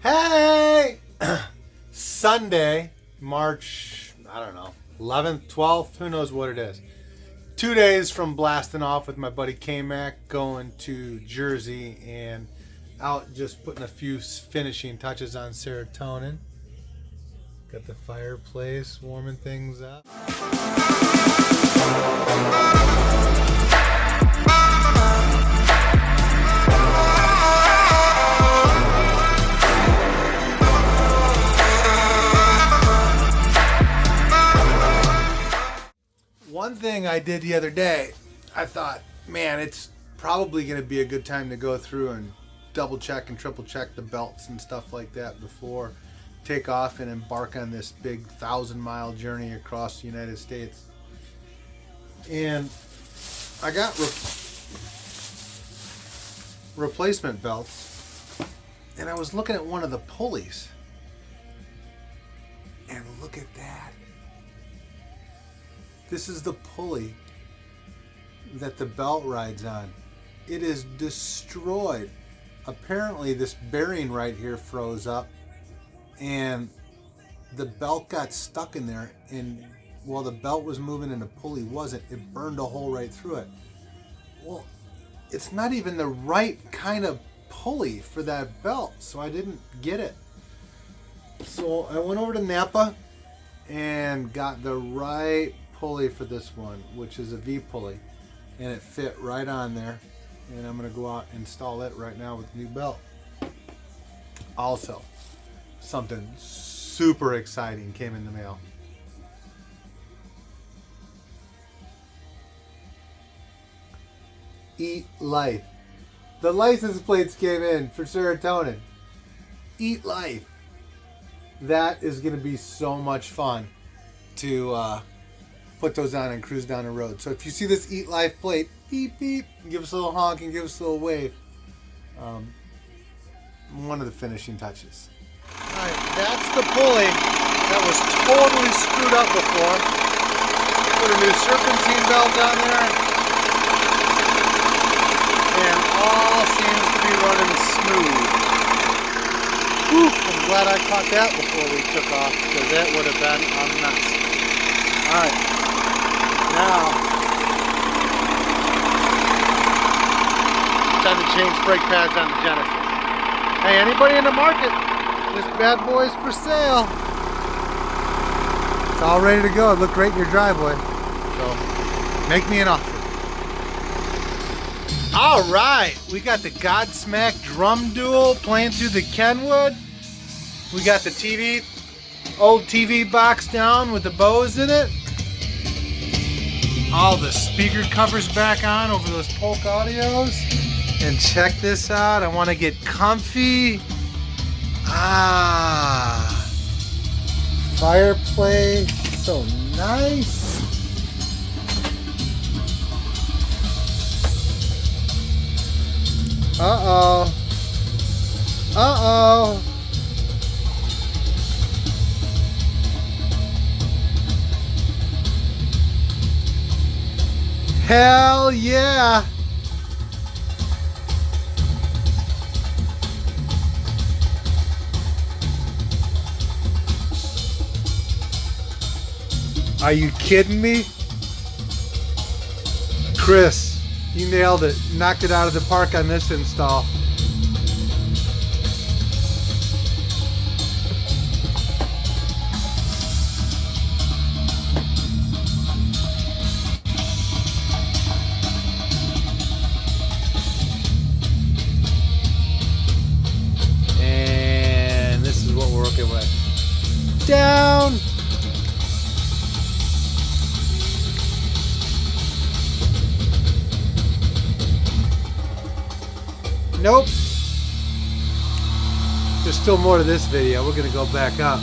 Hey! Sunday, March, I don't know, 11th, 12th, who knows what it is. 2 days from blasting off with my buddy K-Mac, going to Jersey and out just putting a few finishing touches on serotonin. Got the fireplace warming things up. One thing I did the other day, I thought, man, it's probably going to be a good time to go through and double check and triple check the belts and stuff like that before take off and embark on this big 1,000-mile journey across the United States. And I got replacement belts, and I was looking at one of the pulleys, and look at that. This is the pulley that the belt rides on. It is destroyed. Apparently this bearing right here froze up and the belt got stuck in there, and while the belt was moving and the pulley wasn't, it burned a hole right through it. Well, it's not even the right kind of pulley for that belt, so I didn't get it. So I went over to Napa and got the right pulley for this one, which is a V pulley, and it fit right on there, and I'm going to go out and install it right now with the new belt. Also, something super exciting came in the mail. Eat Life. The license plates came in for serotonin. Eat Life. That is going to be so much fun to put those on and cruise down the road. So if you see this Eat Life plate, beep beep, give us a little honk and give us a little wave. One of the finishing touches. Alright, that's the pulley that was totally screwed up before. Put a new serpentine belt on there, and all seems to be running smooth. Whew, I'm glad I caught that before we took off, because that would have been a mess. Alright. Now, time to change brake pads on the Genesis. Hey, anybody in the market? This bad boy's for sale. It's all ready to go. It'd look great in your driveway. So, make me an offer. All right, we got the Godsmack drum duel playing through the Kenwood. We got the TV, old TV box down with the Bose in it. All the speaker covers back on over those Polk Audios. And check this out, I want to get comfy. Fireplace, so nice. Uh-oh. Uh-oh. Hell yeah! Are you kidding me? Chris, you nailed it. Knocked it out of the park on this install. Down. Nope. There's still more to this video. We're gonna go back up.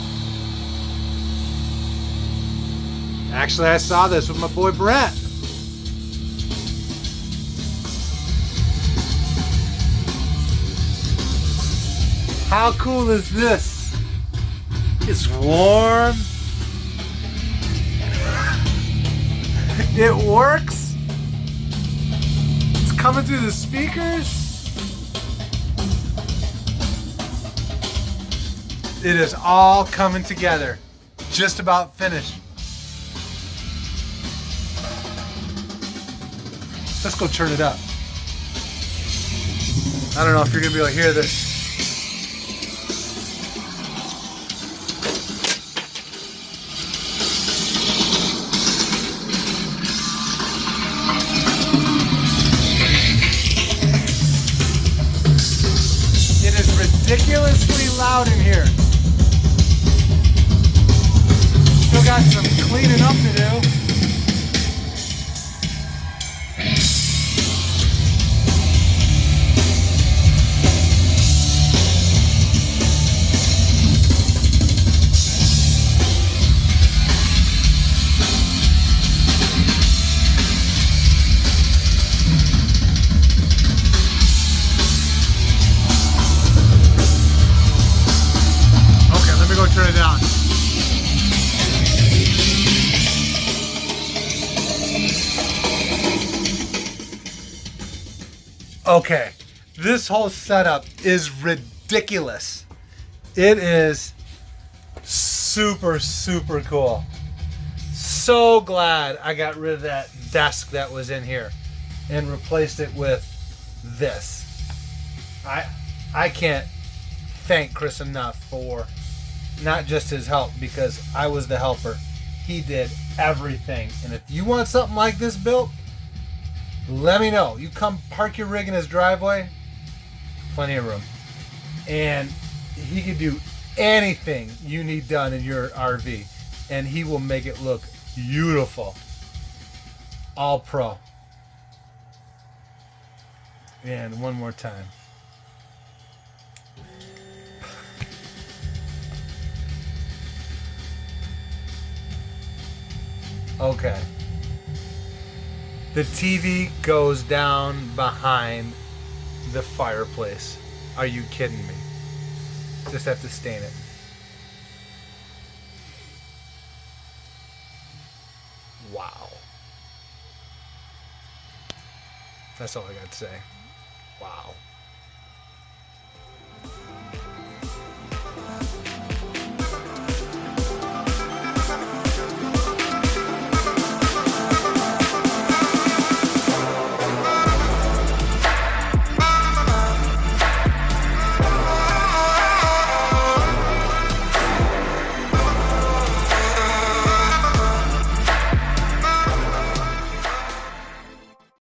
Actually, I saw this with my boy Brett. How cool is this? It's warm. It works. It's coming through the speakers. It is all coming together. Just about finished. Let's go turn it up. I don't know if you're gonna be able to hear this. It is ridiculously loud in here. Still got some cleaning up to do. Okay, let me go turn it down. Okay, this whole setup is ridiculous. It is super, super cool. So glad I got rid of that desk that was in here and replaced it with this. I can't thank Chris enough for not just his help, because I was the helper. He did everything. And if you want something like this built, let me know. You come park your rig in his driveway, plenty of room. And he can do anything you need done in your RV, and he will make it look beautiful. All pro. And one more time. Okay. The TV goes down behind the fireplace. Are you kidding me? Just have to stain it. Wow. That's all I got to say. Wow.